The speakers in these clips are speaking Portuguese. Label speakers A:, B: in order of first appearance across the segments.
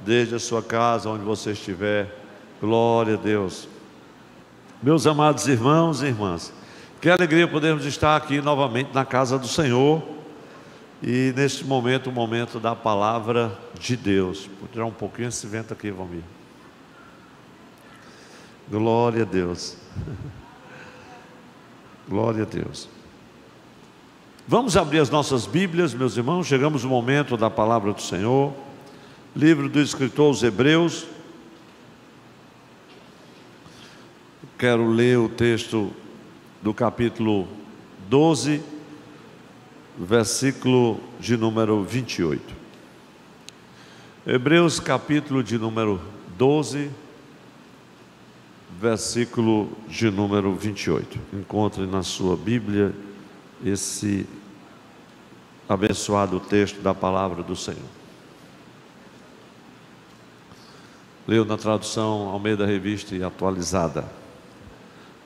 A: desde a sua casa, onde você estiver. Glória a Deus. Meus amados irmãos e irmãs, que alegria podermos estar aqui novamente na casa do Senhor. E neste momento, o momento da palavra de Deus. Vou tirar um pouquinho esse vento aqui, Valmir. Glória a Deus. Glória a Deus. Vamos abrir as nossas Bíblias, meus irmãos. Chegamos no momento da palavra do Senhor. Livro do escritor aos Hebreus. Quero ler o texto do capítulo 12, versículo de número 28. Hebreus, capítulo de número 12, versículo de número 28. Encontre na sua Bíblia esse abençoado texto da palavra do Senhor. Leio na tradução Almeida Revista e Atualizada,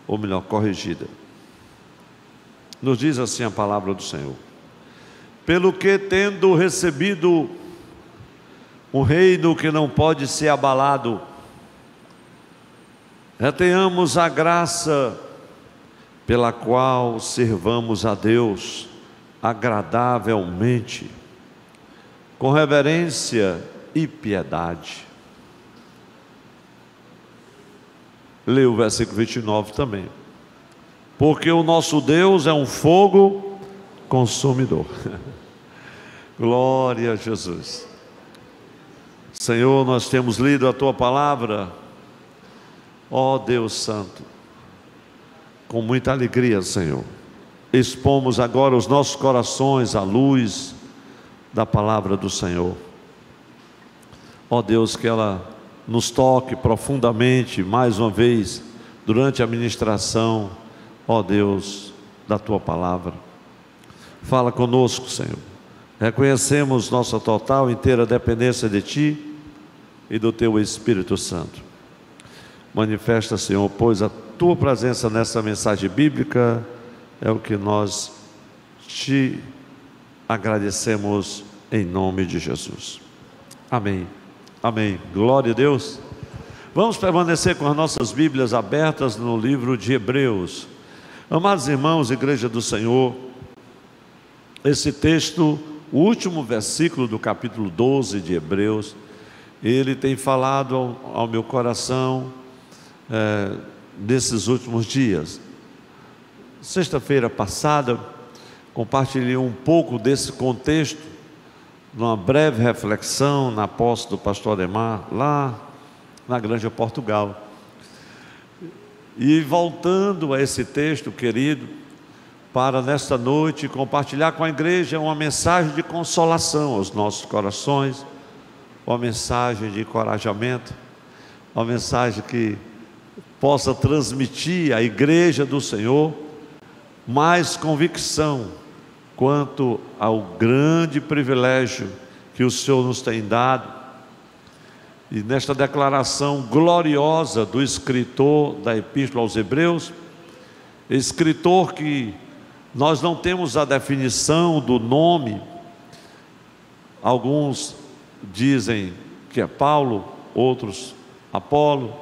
A: ou melhor, corrigida. Nos diz assim a palavra do Senhor: pelo que, tendo recebido um reino que não pode ser abalado, retenhamos a graça pela qual servamos a Deus agradavelmente, com reverência e piedade. Leia o versículo 29 também. Porque o nosso Deus é um fogo consumidor. Glória a Jesus. Senhor, nós temos lido a Tua palavra, ó Deus Santo, com muita alegria, Senhor. Expomos agora os nossos corações à luz da palavra do Senhor. Ó Deus, que ela nos toque profundamente, mais uma vez, durante a ministração, ó Deus, da Tua palavra. Fala conosco, Senhor. Reconhecemos nossa total e inteira dependência de Ti e do Teu Espírito Santo. Manifesta, Senhor, pois a Tua presença nessa mensagem bíblica é o que nós Te agradecemos em nome de Jesus. Amém. Amém. Glória a Deus. Vamos permanecer com as nossas Bíblias abertas no livro de Hebreus. Amados irmãos, Igreja do Senhor, esse texto, o último versículo do capítulo 12 de Hebreus, ele tem falado ao meu coração nesses últimos dias. Sexta-feira passada, compartilhei um pouco desse contexto, numa breve reflexão na posse do pastor Ademar, lá na Granja Portugal. E voltando a esse texto, querido, para nesta noite compartilhar com a igreja uma mensagem de consolação aos nossos corações, uma mensagem de encorajamento, uma mensagem que possa transmitir à igreja do Senhor mais convicção quanto ao grande privilégio que o Senhor nos tem dado. E nesta declaração gloriosa do escritor da Epístola aos Hebreus, escritor que nós não temos a definição do nome, alguns dizem que é Paulo, outros Apolo,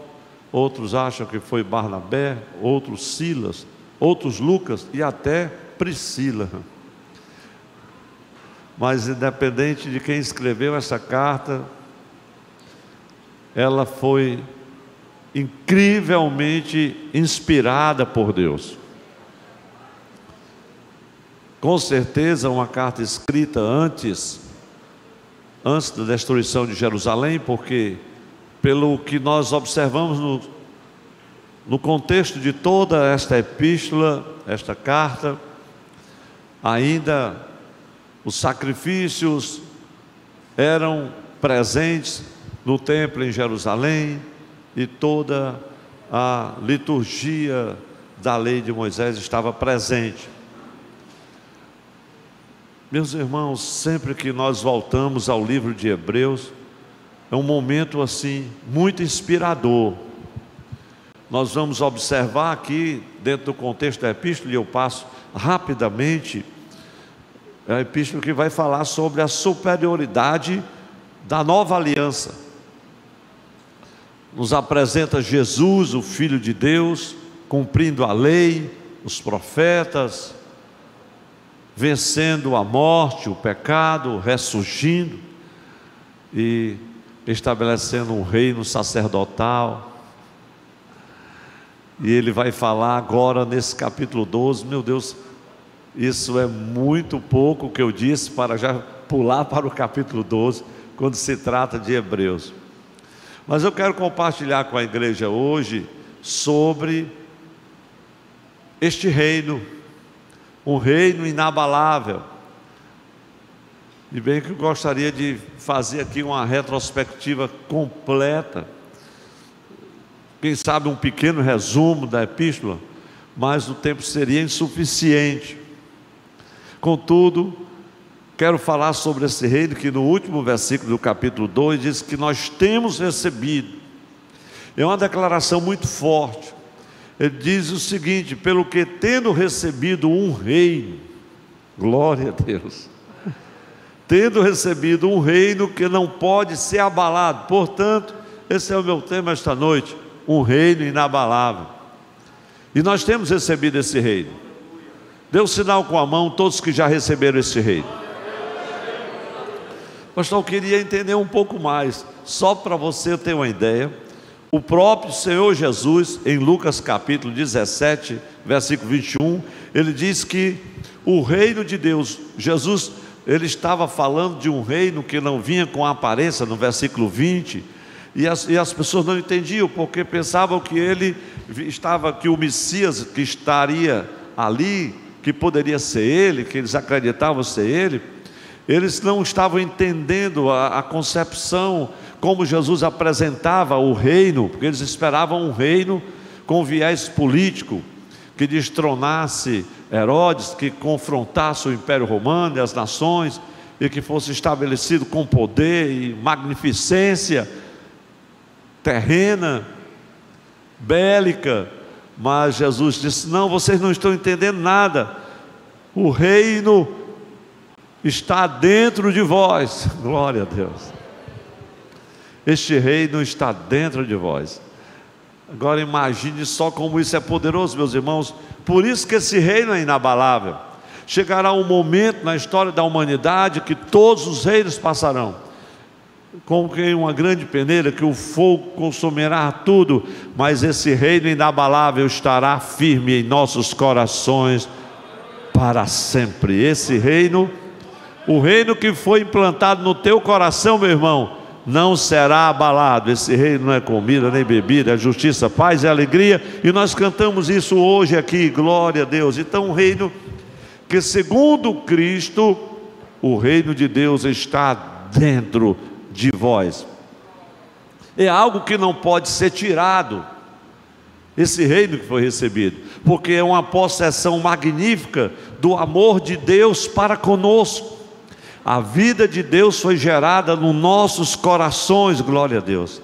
A: outros acham que foi Barnabé, outros Silas, outros Lucas e até Priscila. Mas independente de quem escreveu essa carta, ela foi incrivelmente inspirada por Deus. Com certeza uma carta escrita antes da destruição de Jerusalém, porque pelo que nós observamos no contexto de toda esta epístola, esta carta, ainda os sacrifícios eram presentes no templo em Jerusalém e toda a liturgia da lei de Moisés estava presente. Meus irmãos, sempre que nós voltamos ao livro de Hebreus, é um momento assim muito inspirador. Nós vamos observar aqui dentro do contexto da epístola, e eu passo rapidamente, é a epístola que vai falar sobre a superioridade da nova aliança. nos apresenta Jesus, o Filho de Deus, cumprindo a lei, os profetas, vencendo a morte, o pecado, ressurgindo e estabelecendo um reino sacerdotal. E ele vai falar agora nesse capítulo 12, meu Deus, isso é muito pouco o que eu disse para já pular para o capítulo 12, quando se trata de Hebreus. Mas eu quero compartilhar com a igreja hoje sobre este reino, um reino inabalável. E bem que eu gostaria de fazer aqui uma retrospectiva completa, quem sabe um pequeno resumo da epístola, mas o tempo seria insuficiente. Contudo, quero falar sobre esse reino que no último versículo do capítulo 2 diz que nós temos recebido. É uma declaração muito forte. Ele diz o seguinte: pelo que tendo recebido um reino, glória a Deus, tendo recebido um reino que não pode ser abalado. Portanto, esse é o meu tema esta noite, um reino inabalável. E nós temos recebido esse reino. Dê um sinal com a mão todos que já receberam esse reino. Pastor, eu queria entender um pouco mais, só para você ter uma ideia. O próprio Senhor Jesus, em Lucas capítulo 17, versículo 21, ele diz que o reino de Deus, Jesus, ele estava falando de um reino que não vinha com aparência, no versículo 20, e as pessoas não entendiam, porque pensavam que que o Messias que estaria ali, que poderia ser ele, que eles acreditavam ser ele, eles não estavam entendendo a concepção, como Jesus apresentava o reino, porque eles esperavam um reino com viés político, que destronasse Herodes, que confrontasse o Império Romano e as nações, e que fosse estabelecido com poder e magnificência terrena, bélica. Mas Jesus disse: não, vocês não estão entendendo nada, o reino está dentro de vós. Glória a Deus. Este reino está dentro de vós. Agora imagine só como isso é poderoso, meus irmãos. Por isso que esse reino é inabalável. Chegará um momento na história da humanidade que todos os reinos passarão, como que em uma grande peneira, que o fogo consumirá tudo, mas esse reino inabalável estará firme em nossos corações para sempre. Esse reino, o reino que foi implantado no teu coração, meu irmão, não será abalado. Esse reino não é comida nem bebida, é justiça, paz e alegria, e nós cantamos isso hoje aqui, glória a Deus. Então, um reino que, segundo Cristo, o reino de Deus está dentro de vós. É algo que não pode ser tirado, esse reino que foi recebido, porque é uma possessão magnífica do amor de Deus para conosco. A vida de Deus foi gerada nos nossos corações, glória a Deus.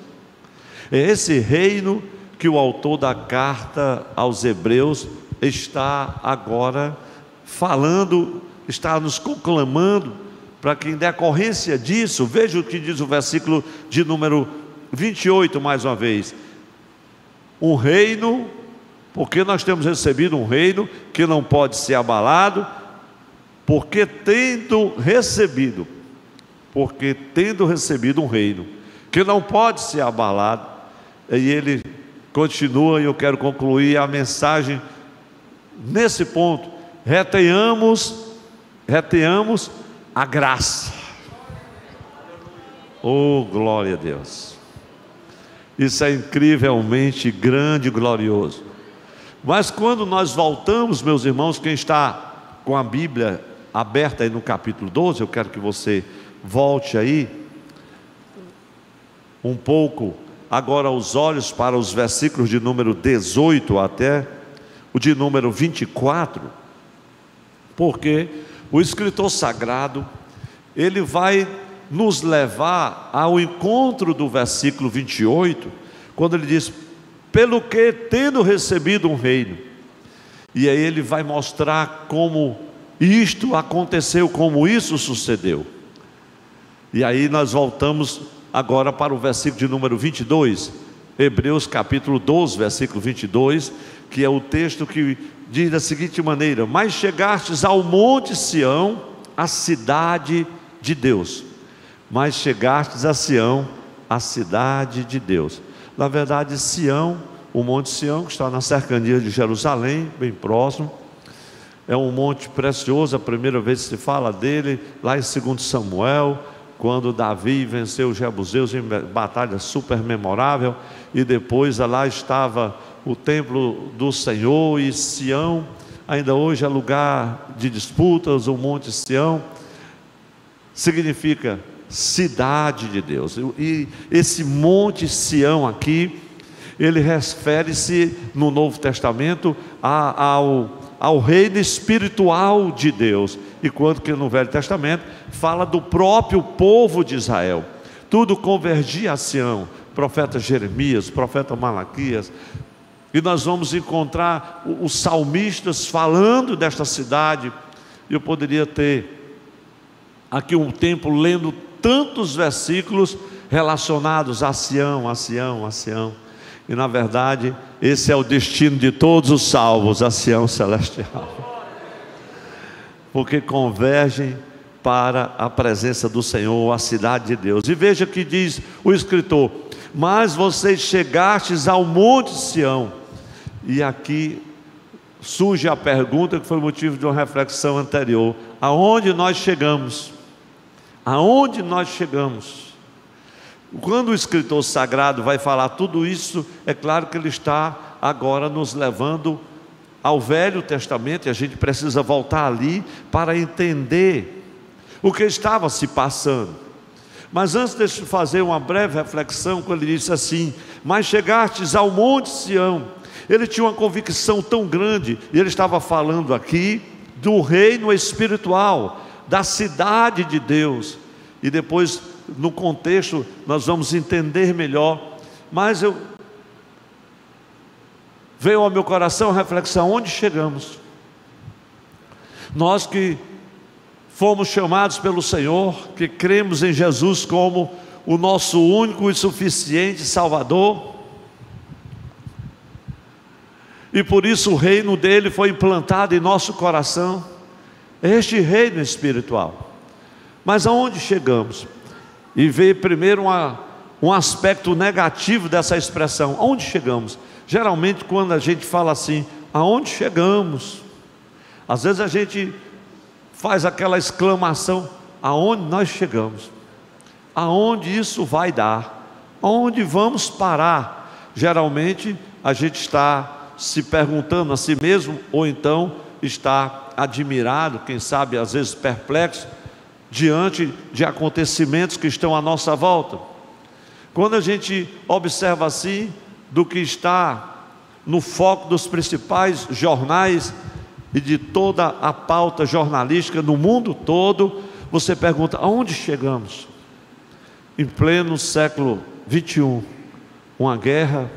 A: É esse reino que o autor da carta aos Hebreus está agora falando, está nos conclamando, para que em decorrência disso, veja o que diz o versículo de número 28 mais uma vez. Um reino, porque nós temos recebido um reino que não pode ser abalado, porque tendo recebido um reino que não pode ser abalado. E ele continua, e eu quero concluir a mensagem nesse ponto: retenhamos a graça. Oh, glória a Deus! Isso é incrivelmente grande e glorioso. Mas quando nós voltamos, meus irmãos, quem está com a Bíblia aberta aí no capítulo 12, eu quero que você volte aí um pouco agora os olhos para os versículos de número 18 até o de número 24, porque o escritor sagrado, ele vai nos levar ao encontro do versículo 28, quando ele diz: pelo que tendo recebido um reino. E aí ele vai mostrar como isto aconteceu, como isso sucedeu. E aí nós voltamos agora para o versículo de número 22, Hebreus capítulo 12, versículo 22, que é o texto que diz da seguinte maneira: mas chegastes ao monte Sião, a cidade de Deus. Mas chegastes a Sião, a cidade de Deus. Na verdade, Sião, o monte Sião, que está na cercania de Jerusalém, bem próximo, é um monte precioso. A primeira vez que se fala dele, lá em 2 Samuel, quando Davi venceu os jebuseus em batalha super memorável, e depois lá estava o templo do Senhor. E Sião ainda hoje é lugar de disputas. O monte Sião significa cidade de Deus, e esse monte Sião aqui, ele refere-se no Novo Testamento ao reino espiritual de Deus, enquanto que no Velho Testamento fala do próprio povo de Israel. Tudo convergia a Sião, profeta Jeremias, profeta Malaquias, e nós vamos encontrar os salmistas falando desta cidade. Eu poderia ter aqui um tempo lendo tantos versículos relacionados a Sião, a Sião, a Sião. E na verdade, esse é o destino de todos os salvos, a Sião celestial, porque convergem para a presença do Senhor, a cidade de Deus. E veja que diz o escritor: mas vocês chegastes ao monte Sião. E aqui surge a pergunta que foi motivo de uma reflexão anterior: aonde nós chegamos? Aonde nós chegamos? Quando o escritor sagrado vai falar tudo isso, é claro que ele está agora nos levando ao Velho Testamento, e a gente precisa voltar ali para entender o que estava se passando. Mas antes, deixa eu fazer uma breve reflexão. Quando ele disse assim: mas chegastes ao monte Sião, ele tinha uma convicção tão grande, e ele estava falando aqui do reino espiritual, da cidade de Deus. E depois, no contexto, nós vamos entender melhor. Mas veio ao meu coração a reflexão: onde chegamos? Nós que fomos chamados pelo Senhor, que cremos em Jesus como o nosso único e suficiente Salvador, e por isso o reino dele foi implantado em nosso coração, este reino espiritual. Mas aonde chegamos? E veio primeiro um aspecto negativo dessa expressão: aonde chegamos? Geralmente quando a gente fala assim, aonde chegamos, às vezes a gente faz aquela exclamação: aonde nós chegamos? Aonde isso vai dar? Aonde vamos parar? Geralmente a gente está se perguntando a si mesmo, ou então está admirado, quem sabe às vezes perplexo, diante de acontecimentos que estão à nossa volta. Quando a gente observa assim, do que está no foco dos principais jornais e de toda a pauta jornalística no mundo todo, você pergunta: aonde chegamos? Em pleno século 21, uma guerra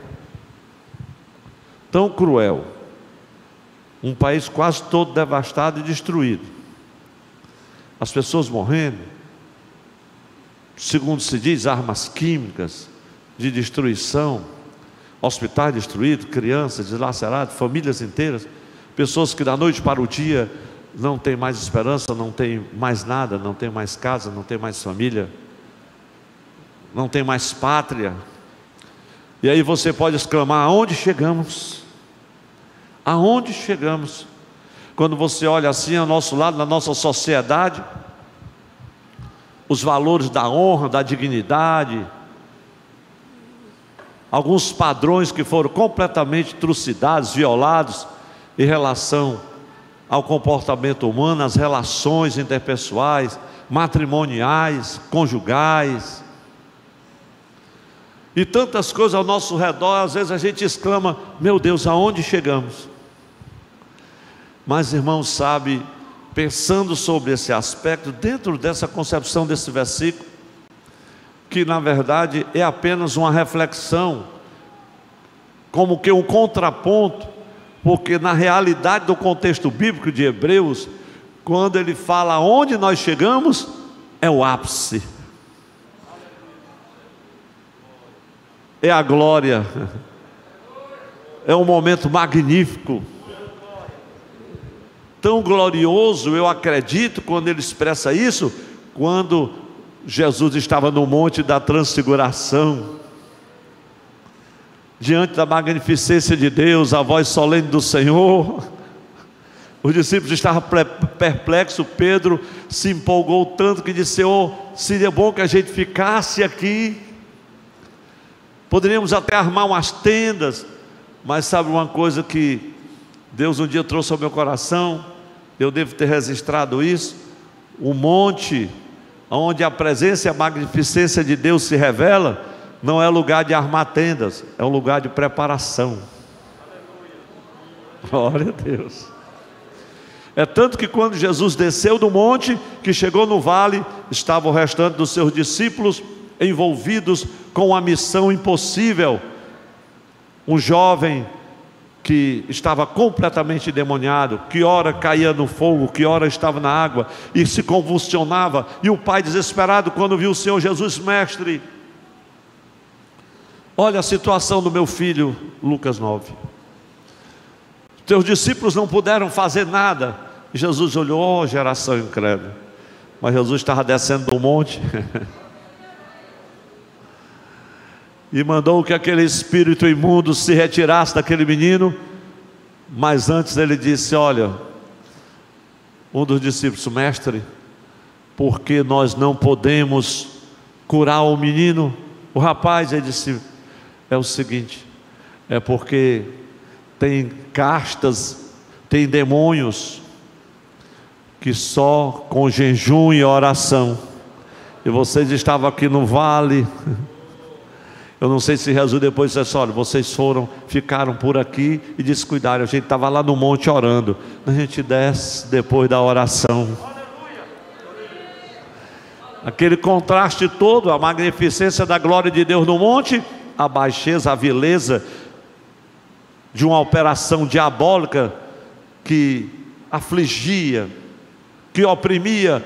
A: tão cruel, um país quase todo devastado e destruído, as pessoas morrendo, segundo se diz, armas químicas de destruição, hospitais destruídos, crianças dilaceradas, famílias inteiras, pessoas que da noite para o dia não tem mais esperança, não tem mais nada, não tem mais casa, não tem mais família, não tem mais pátria. E aí você pode exclamar: aonde chegamos? Aonde chegamos? Quando você olha assim ao nosso lado, na nossa sociedade, os valores da honra, da dignidade, alguns padrões que foram completamente trucidados, violados em relação ao comportamento humano, às relações interpessoais, matrimoniais, conjugais, e tantas coisas ao nosso redor. Às vezes a gente exclama: meu Deus, aonde chegamos? Mas irmãos, sabe, pensando sobre esse aspecto, dentro dessa concepção desse versículo, que na verdade é apenas uma reflexão, como que um contraponto, porque na realidade do contexto bíblico de Hebreus, quando ele fala aonde nós chegamos, é o ápice. é a glória, é um momento magnífico, tão glorioso. Eu acredito, quando ele expressa isso, quando Jesus estava no monte da transfiguração, diante da magnificência de Deus, a voz solene do Senhor, os discípulos estavam perplexos. Pedro se empolgou tanto que disse: Senhor, seria bom que a gente ficasse aqui, poderíamos até armar umas tendas. Mas sabe uma coisa que Deus um dia trouxe ao meu coração, eu devo ter registrado isso: o monte onde a presença e a magnificência de Deus se revela, não é lugar de armar tendas, é um lugar de preparação. Glória a Deus. É tanto que quando Jesus desceu do monte, que chegou no vale, estava o restante dos seus discípulos envolvidos com uma missão impossível. Um jovem que estava completamente endemoniado, que ora caía no fogo, que ora estava na água e se convulsionava, e o pai desesperado quando viu o Senhor Jesus: mestre, olha a situação do meu filho. Lucas 9. Teus discípulos não puderam fazer nada. Jesus olhou: ó geração incrédula. Mas Jesus estava descendo do monte e mandou que aquele espírito imundo se retirasse daquele menino. Mas antes ele disse: olha, um dos discípulos: mestre, por que nós não podemos curar o menino, o rapaz? Ele disse: é o seguinte, é porque tem castas, tem demônios que só com jejum e oração. E vocês estavam aqui no vale. Eu não sei se Jesus depois disse: olha, vocês ficaram por aqui e descuidaram. A gente estava lá no monte orando. A gente desce depois da oração. Aquele contraste todo, a magnificência da glória de Deus no monte, a baixeza, a vileza de uma operação diabólica que afligia, que oprimia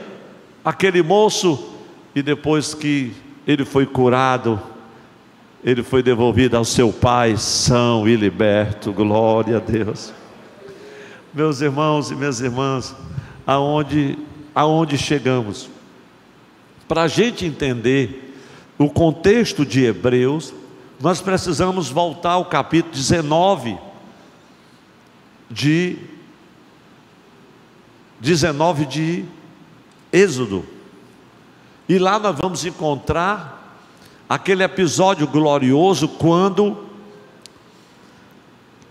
A: aquele moço. E depois que ele foi curado, ele foi devolvido ao seu pai são e liberto. Glória a Deus. Meus irmãos e minhas irmãs, aonde chegamos? Para a gente entender o contexto de Hebreus, nós precisamos voltar ao capítulo 19 de Êxodo. E lá nós vamos encontrar aquele episódio glorioso, quando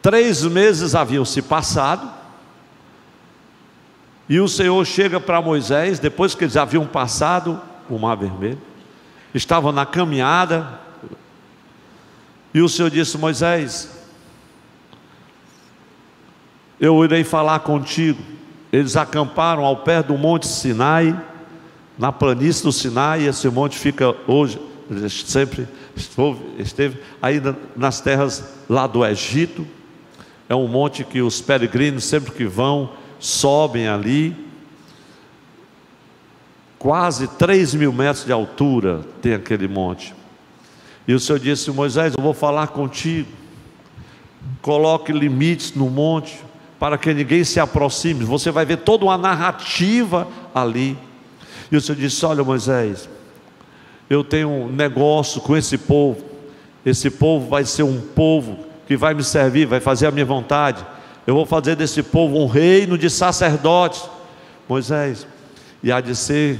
A: 3 meses haviam se passado, e o Senhor chega para Moisés, depois que eles haviam passado o Mar Vermelho, estavam na caminhada, e o Senhor disse: Moisés, eu irei falar contigo. Eles acamparam ao pé do monte Sinai, na planície do Sinai. Esse monte fica hoje, sempre esteve ainda nas terras lá do Egito. É um monte que os peregrinos, sempre que vão, sobem ali. Quase 3.000 metros de altura tem aquele monte. E o Senhor disse: Moisés, eu vou falar contigo, coloque limites no monte, para que ninguém se aproxime. Você vai ver toda uma narrativa ali. E o Senhor disse: olha, Moisés, eu tenho um negócio com esse povo. Esse povo vai ser um povo que vai me servir, vai fazer a minha vontade. Eu vou fazer desse povo um reino de sacerdotes. Moisés, e há de ser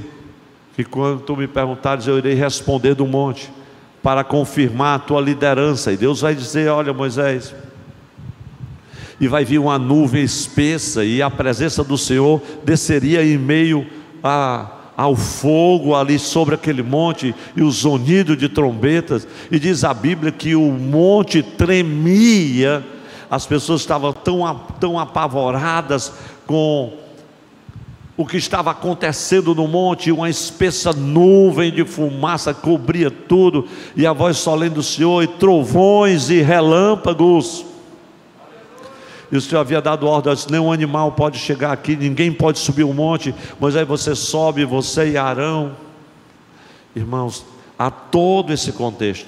A: que quando tu me perguntares, eu irei responder do monte, para confirmar a tua liderança. E Deus vai dizer: olha, Moisés, e vai vir uma nuvem espessa, e a presença do Senhor desceria em meio ao fogo ali sobre aquele monte, e o zunido de trombetas. E diz a Bíblia que o monte tremia. As pessoas estavam tão apavoradas com o que estava acontecendo no monte. Uma espessa nuvem de fumaça cobria tudo, e a voz solene do Senhor, e trovões e relâmpagos. E o Senhor havia dado ordem: nenhum animal pode chegar aqui, ninguém pode subir o monte. Mas aí você sobe, você e Arão. Irmãos, há todo esse contexto.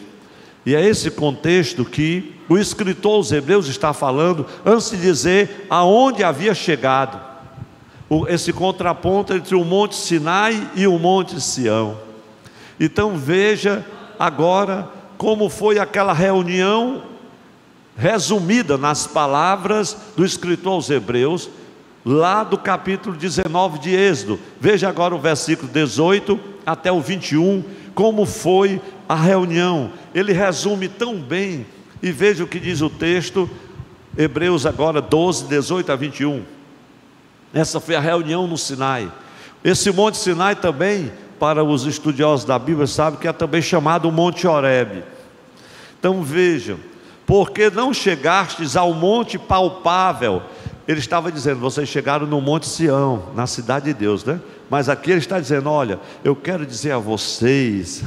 A: E é esse contexto que o escritor aos Hebreus está falando, antes de dizer aonde havia chegado. Esse contraponto entre o Monte Sinai e o Monte Sião. Então veja agora como foi aquela reunião, resumida nas palavras do escritor aos Hebreus, lá do capítulo 19 de Êxodo. Veja agora o versículo 18 até o 21, como foi a reunião. Ele resume tão bem, e veja o que diz o texto, Hebreus agora 12, 18 a 21. Essa foi a reunião no Sinai. Esse Monte Sinai também, para os estudiosos da Bíblia, sabe que é também chamado Monte Horebe. Então vejam, porque não chegastes ao monte palpável. Ele estava dizendo, vocês chegaram no Monte Sião, na cidade de Deus, né? Mas aqui ele está dizendo, olha, eu quero dizer a vocês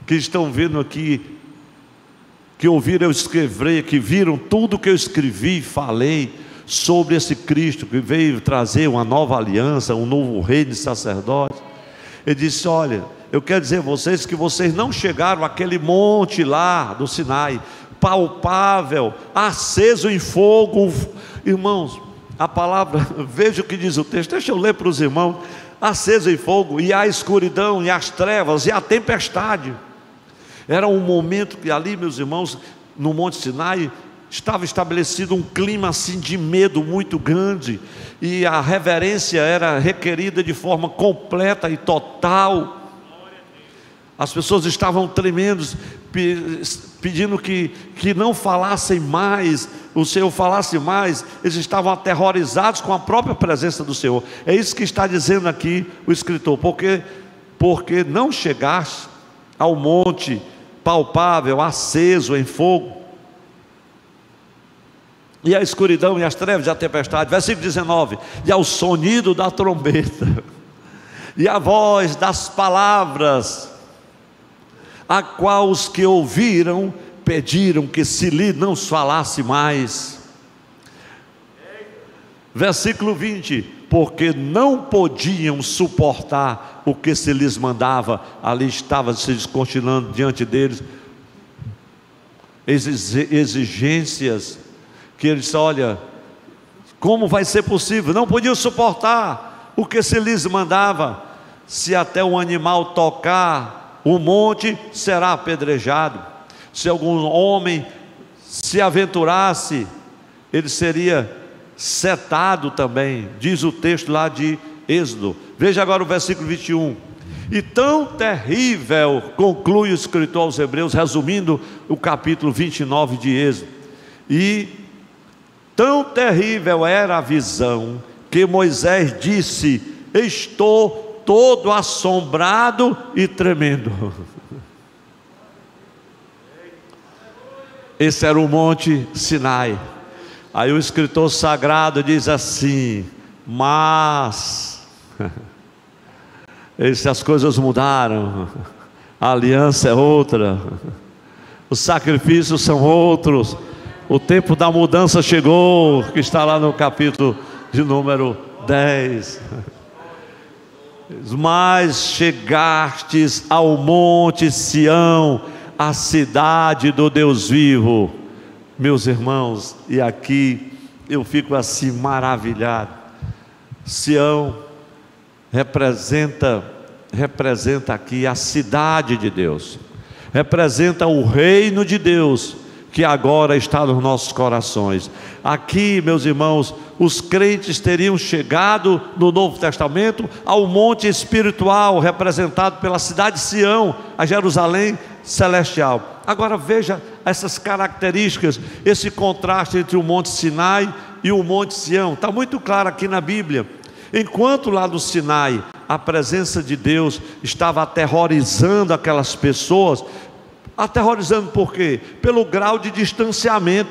A: que estão vendo aqui, que ouviram eu escrever, que viram tudo que eu escrevi e falei sobre esse Cristo que veio trazer uma nova aliança, um novo reino de sacerdotes. Ele disse, olha, eu quero dizer a vocês que vocês não chegaram àquele monte lá do Sinai, palpável, aceso em fogo. Irmãos, a palavra, veja o que diz o texto, deixa eu ler para os irmãos. Aceso em fogo, e a escuridão, e as trevas, e a tempestade. Era um momento que ali, meus irmãos, no Monte Sinai, estava estabelecido um clima assim de medo muito grande, e a reverência era requerida de forma completa e total. As pessoas estavam tremendo, pedindo que não falassem mais, o Senhor falasse mais. Eles estavam aterrorizados com a própria presença do Senhor. É isso que está dizendo aqui o escritor, porque não chegaste ao monte palpável, aceso em fogo, e a escuridão, e as trevas, e a tempestade. Versículo 19, e ao sonido da trombeta, e a voz das palavras, a qual os que ouviram pediram que se lhe não falasse mais. Versículo 20, porque não podiam suportar o que se lhes mandava. Ali estava se descortinando diante deles exigências, que eles disseram, olha, como vai ser possível? Não podiam suportar o que se lhes mandava. Se até um animal tocar o monte, será apedrejado. Se algum homem se aventurasse, ele seria setado também. Diz o texto lá de Êxodo. Veja agora o versículo 21. E tão terrível, conclui o escritor aos Hebreus, resumindo o capítulo 29 de Êxodo. E tão terrível era a visão, que Moisés disse, estou todo assombrado e tremendo. Esse era o Monte Sinai. Aí o escritor sagrado diz assim, mas as coisas mudaram, a aliança é outra, os sacrifícios são outros, o tempo da mudança chegou, que está lá no capítulo de número 10. Mas chegastes ao monte Sião, a cidade do Deus vivo. Meus irmãos, e aqui eu fico assim maravilhado. Sião representa aqui a cidade de Deus, representa o reino de Deus, que agora está nos nossos corações. Aqui, meus irmãos, os crentes teriam chegado no Novo Testamento ao monte espiritual, representado pela cidade de Sião, a Jerusalém celestial. Agora veja essas características, esse contraste entre o monte Sinai e o monte Sião. Está muito claro aqui na Bíblia. Enquanto lá no Sinai a presença de Deus estava aterrorizando aquelas pessoas, aterrorizando por quê? Pelo grau de distanciamento,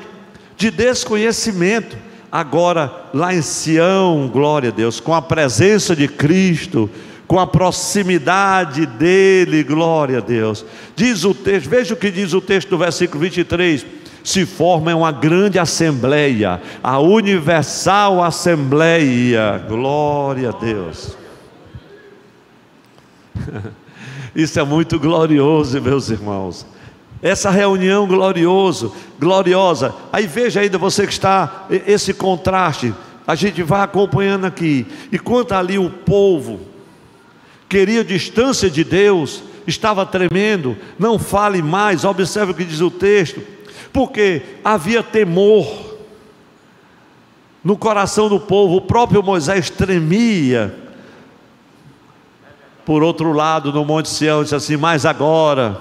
A: de desconhecimento. Agora lá em Sião, glória a Deus, com a presença de Cristo, com a proximidade dele, glória a Deus. Diz o texto, veja o que diz o texto do versículo 23, se forma uma grande assembleia, a universal assembleia, glória a Deus. Isso é muito glorioso, meus irmãos. Essa reunião gloriosa. Aí veja ainda você que está, esse contraste, a gente vai acompanhando aqui. Enquanto ali o povo queria distância de Deus, estava tremendo, não fale mais, observe o que diz o texto, porque havia temor no coração do povo, o próprio Moisés tremia. Por outro lado, no Monte Sião, disse assim: mas agora,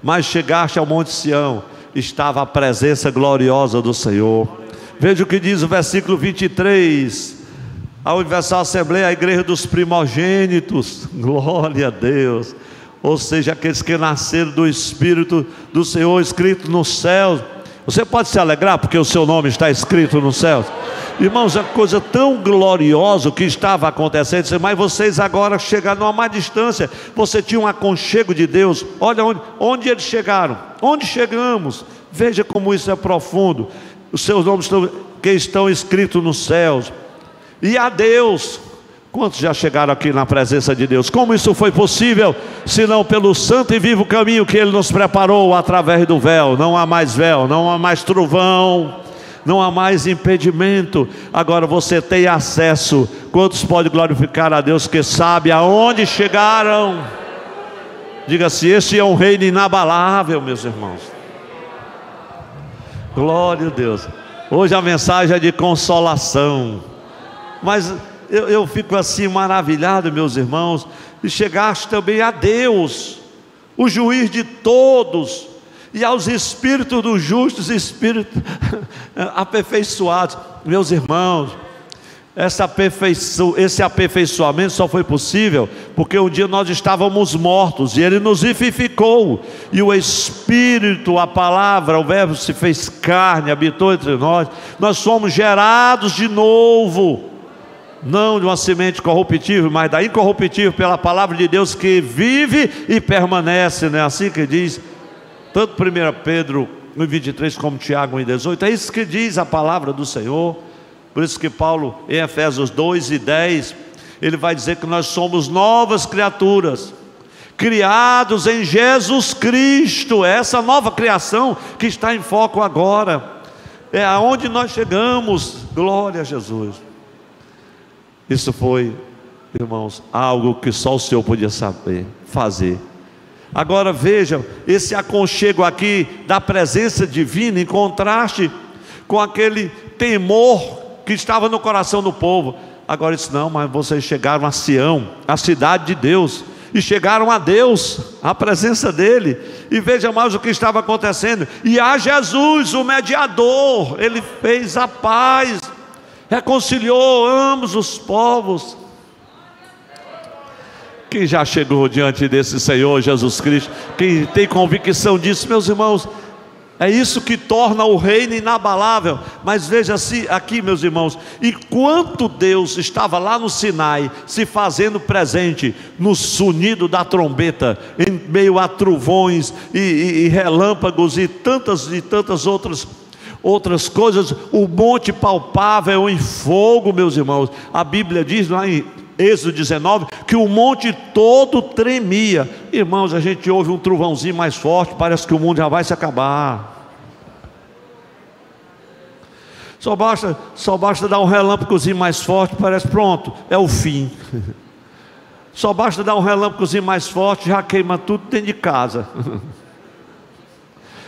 A: mas chegaste ao Monte Sião, estava a presença gloriosa do Senhor. Veja o que diz o versículo 23, a Universal Assembleia, a igreja dos primogênitos, glória a Deus, ou seja, aqueles que nasceram do Espírito do Senhor, escrito nos céus. Você pode se alegrar porque o seu nome está escrito nos céus. Irmãos, é coisa tão gloriosa que estava acontecendo. Mas vocês agora chegaram a uma distância. Você tinha um aconchego de Deus. Olha onde eles chegaram. Onde chegamos? Veja como isso é profundo. Os seus nomes que estão escritos nos céus. E a Deus. Quantos já chegaram aqui na presença de Deus? Como isso foi possível? Senão pelo santo e vivo caminho que Ele nos preparou através do véu. Não há mais véu, não há mais trovão, não há mais impedimento. Agora você tem acesso. Quantos podem glorificar a Deus que sabe aonde chegaram? Diga-se, este é um reino inabalável, meus irmãos. Glória a Deus. Hoje a mensagem é de consolação. Mas eu fico assim maravilhado, meus irmãos. E chegaste também a Deus, o juiz de todos, e aos espíritos dos justos, espíritos aperfeiçoados. Meus irmãos, esse aperfeiçoamento só foi possível porque um dia nós estávamos mortos e Ele nos vivificou, e o Espírito, a palavra, o Verbo se fez carne, habitou entre nós. Nós fomos gerados de novo, não de uma semente corruptível, mas da incorruptível, pela palavra de Deus que vive e permanece. Não é assim que diz tanto 1 Pedro 1,23 como Tiago 1,18? É isso que diz a palavra do Senhor. Por isso que Paulo, em Efésios 2:10, ele vai dizer que nós somos novas criaturas, criados em Jesus Cristo. É essa nova criação que está em foco agora. É aonde nós chegamos. Glória a Jesus. Isso foi, irmãos, algo que só o Senhor podia saber fazer. Agora vejam, esse aconchego aqui da presença divina, em contraste com aquele temor que estava no coração do povo. Agora disse: não, mas vocês chegaram a Sião, a cidade de Deus, e chegaram a Deus, a presença dEle. E veja mais o que estava acontecendo. E a Jesus, o mediador, Ele fez a paz, reconciliou ambos os povos. Quem já chegou diante desse Senhor Jesus Cristo, quem tem convicção disso, meus irmãos, é isso que torna o reino inabalável. Mas veja-se aqui, meus irmãos, enquanto Deus estava lá no Sinai, se fazendo presente no sonido da trombeta, em meio a trovões e relâmpagos e tantas outras coisas, o monte palpável em fogo, meus irmãos. A Bíblia diz lá em Êxodo 19 que o monte todo tremia. Irmãos, a gente ouve um trovãozinho mais forte, parece que o mundo já vai se acabar. Só basta dar um relâmpagozinho mais forte, parece pronto, é o fim. Só basta dar um relâmpagozinho mais forte, já queima tudo dentro de casa.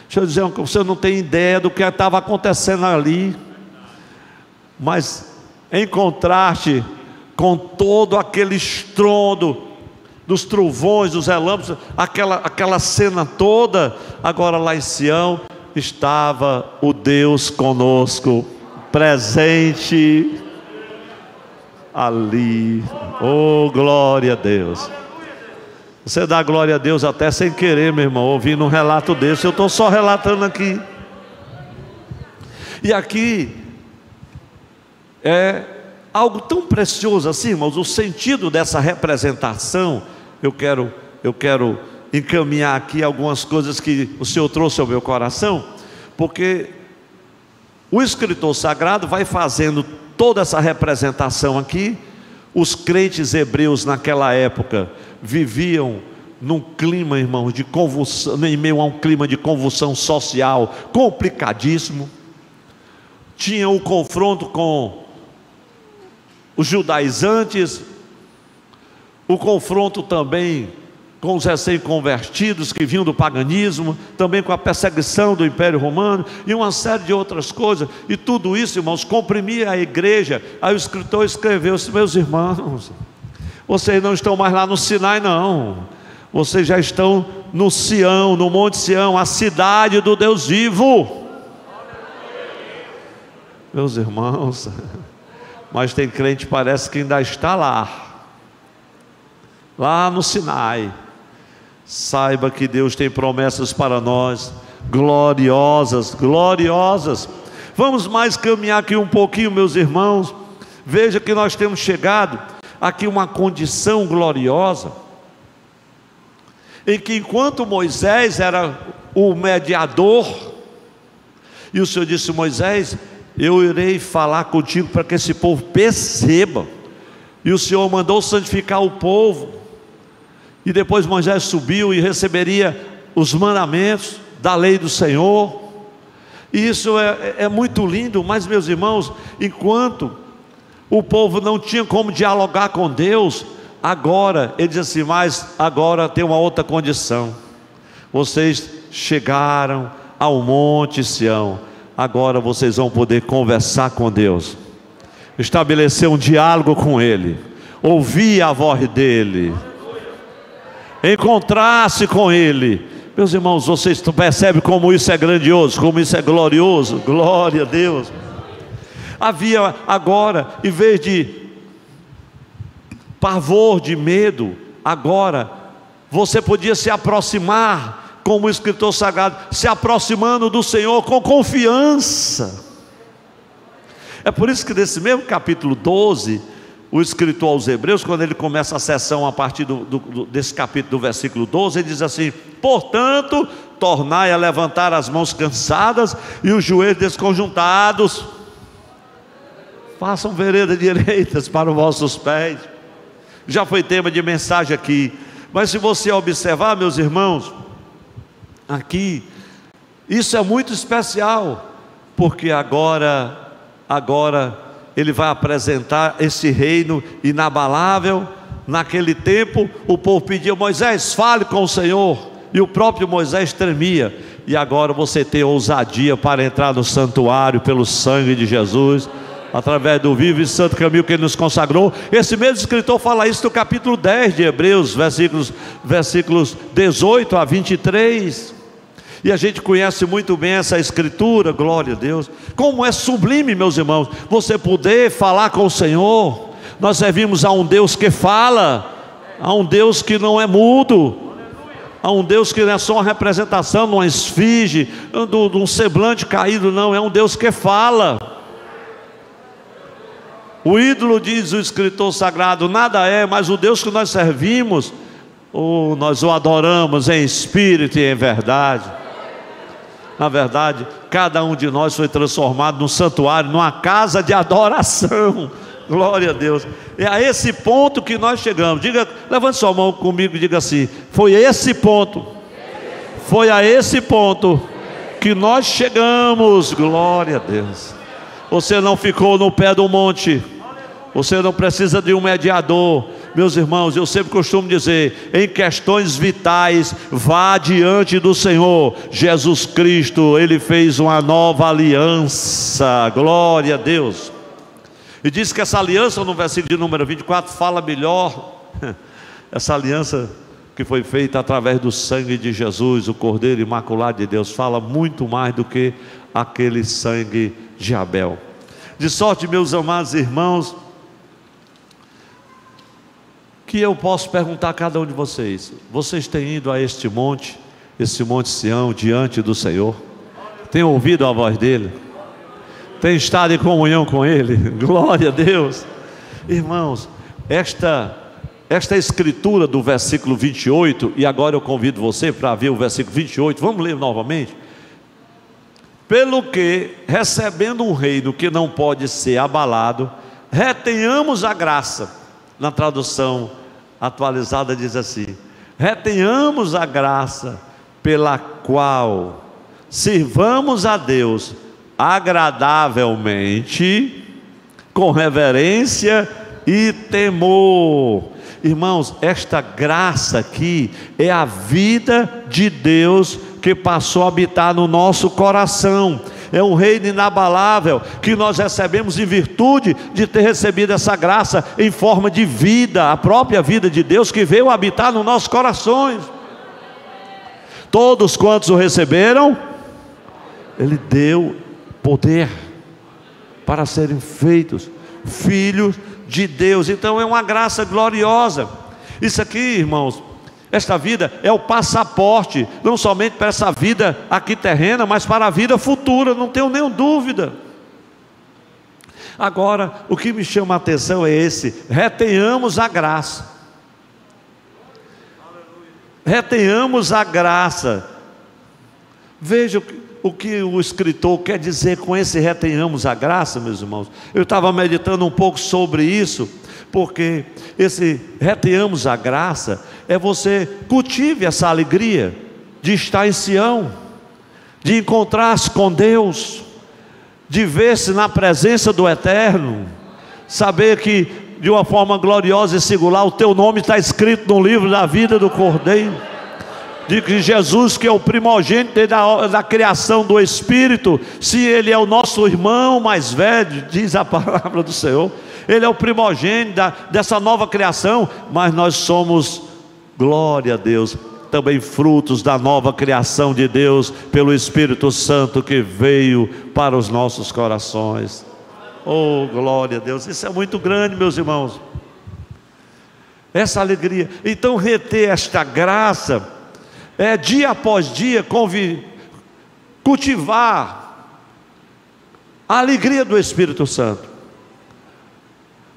A: Deixa eu dizer, você não tem ideia do que estava acontecendo ali. Mas em contraste com todo aquele estrondo dos trovões, dos relâmpagos, aquela cena toda, agora lá em Sião estava o Deus conosco, presente ali. Oh, glória a Deus. Você dá glória a Deus até sem querer, meu irmão, ouvindo um relato desse. Eu estou só relatando aqui. E aqui é algo tão precioso assim, irmãos. O sentido dessa representação, eu quero encaminhar aqui algumas coisas que o Senhor trouxe ao meu coração, porque o escritor sagrado vai fazendo toda essa representação aqui. Os crentes hebreus naquela época viviam num clima, irmãos, de convulsão, em meio a um clima de convulsão social complicadíssimo. Tinha o confronto com os judaizantes, o confronto também com os recém-convertidos que vinham do paganismo, também com a perseguição do Império Romano e uma série de outras coisas. E tudo isso, irmãos, comprimia a igreja. Aí o escritor escreveu: meus irmãos, vocês não estão mais lá no Sinai, não. Vocês já estão no Sião, no Monte Sião, a cidade do Deus vivo. Meus irmãos, mas tem crente, parece que ainda está lá no Sinai. Saiba que Deus tem promessas para nós, gloriosas, gloriosas. Vamos mais caminhar aqui um pouquinho, meus irmãos. Veja que nós temos chegado aqui uma condição gloriosa, em que enquanto Moisés era o mediador, e o Senhor disse: Moisés, eu irei falar contigo para que esse povo perceba. E o Senhor mandou santificar o povo. E depois Moisés subiu e receberia os mandamentos da lei do Senhor. E isso é muito lindo. Mas, meus irmãos, enquanto o povo não tinha como dialogar com Deus, agora, ele diz assim: mas agora tem uma outra condição. Vocês chegaram ao Monte Sião, agora vocês vão poder conversar com Deus, estabelecer um diálogo com Ele, ouvir a voz dEle, encontrar-se com Ele. Meus irmãos, vocês percebem como isso é grandioso, como isso é glorioso? Glória a Deus. Havia agora, em vez de pavor, de medo, agora você podia se aproximar, como o escritor sagrado, se aproximando do Senhor com confiança. É por isso que nesse mesmo capítulo 12, o escritor aos Hebreus, quando ele começa a sessão a partir desse capítulo, do versículo 12, ele diz assim: portanto, tornai a levantar as mãos cansadas e os joelhos desconjuntados, façam veredas direitas para os vossos pés. Já foi tema de mensagem aqui, mas se você observar, meus irmãos, aqui, isso é muito especial, porque agora ele vai apresentar esse reino inabalável. Naquele tempo o povo pedia: Moisés, fale com o Senhor, e o próprio Moisés tremia. E agora você tem ousadia para entrar no santuário pelo sangue de Jesus, através do vivo e santo caminho que Ele nos consagrou. Esse mesmo escritor fala isso no capítulo 10 de Hebreus, versículos 18 a 23. E a gente conhece muito bem essa escritura, glória a Deus. Como é sublime, meus irmãos, você poder falar com o Senhor. Nós servimos a um Deus que fala, a um Deus que não é mudo, a um Deus que não é só uma representação, uma esfinge, de um semblante caído, não, é um Deus que fala. O ídolo, diz o escritor sagrado, nada é, mas o Deus que nós servimos, nós o adoramos em espírito e em verdade. Na verdade, cada um de nós foi transformado num santuário, numa casa de adoração. Glória a Deus. É a esse ponto que nós chegamos. Levante sua mão comigo e diga assim: foi esse ponto, foi a esse ponto que nós chegamos. Glória a Deus. Você não ficou no pé do monte, você não precisa de um mediador. Meus irmãos, eu sempre costumo dizer, em questões vitais, vá diante do Senhor. Jesus Cristo, Ele fez uma nova aliança, glória a Deus. E diz que essa aliança, no versículo de número 24, fala melhor, essa aliança que foi feita através do sangue de Jesus, o Cordeiro Imaculado de Deus, fala muito mais do que aquele sangue de Abel. De sorte, meus amados irmãos, que eu posso perguntar a cada um de vocês: vocês têm ido a este monte, esse Monte Sião, diante do Senhor? Têm ouvido a voz dEle? Têm estado em comunhão com Ele? Glória a Deus. Irmãos, esta escritura do versículo 28, e agora eu convido você para ver o versículo 28, vamos ler novamente. Pelo que, recebendo um reino que não pode ser abalado, retenhamos a graça. Na tradução atualizada diz assim: retenhamos a graça pela qual sirvamos a Deus agradavelmente, com reverência e temor. Irmãos, esta graça aqui é a vida de Deus que passou a habitar no nosso coração. É um reino inabalável que nós recebemos em virtude de ter recebido essa graça em forma de vida, a própria vida de Deus que veio habitar nos nossos corações. Todos quantos o receberam, Ele deu poder para serem feitos filhos de Deus. Então é uma graça gloriosa. Isso aqui, irmãos, esta vida é o passaporte, não somente para essa vida aqui terrena, mas para a vida futura, não tenho nenhuma dúvida. Agora, o que me chama a atenção é retenhamos a graça. Retenhamos a graça. Veja o que o escritor quer dizer com esse retenhamos a graça, meus irmãos. Eu estava meditando um pouco sobre isso, porque esse retenhamos a graça é você cultive essa alegria de estar em Sião, de encontrar-se com Deus, de ver-se na presença do Eterno, saber que de uma forma gloriosa e singular o teu nome está escrito no livro da vida do Cordeiro, de que Jesus, que é o primogênito da criação do Espírito, se Ele é o nosso irmão mais velho, diz a palavra do Senhor, Ele é o primogênito dessa nova criação, mas nós somos, glória a Deus, também frutos da nova criação de Deus, pelo Espírito Santo que veio para os nossos corações. Oh, glória a Deus, isso é muito grande, meus irmãos, essa alegria. Então reter esta graça é dia após dia cultivar a alegria do Espírito Santo.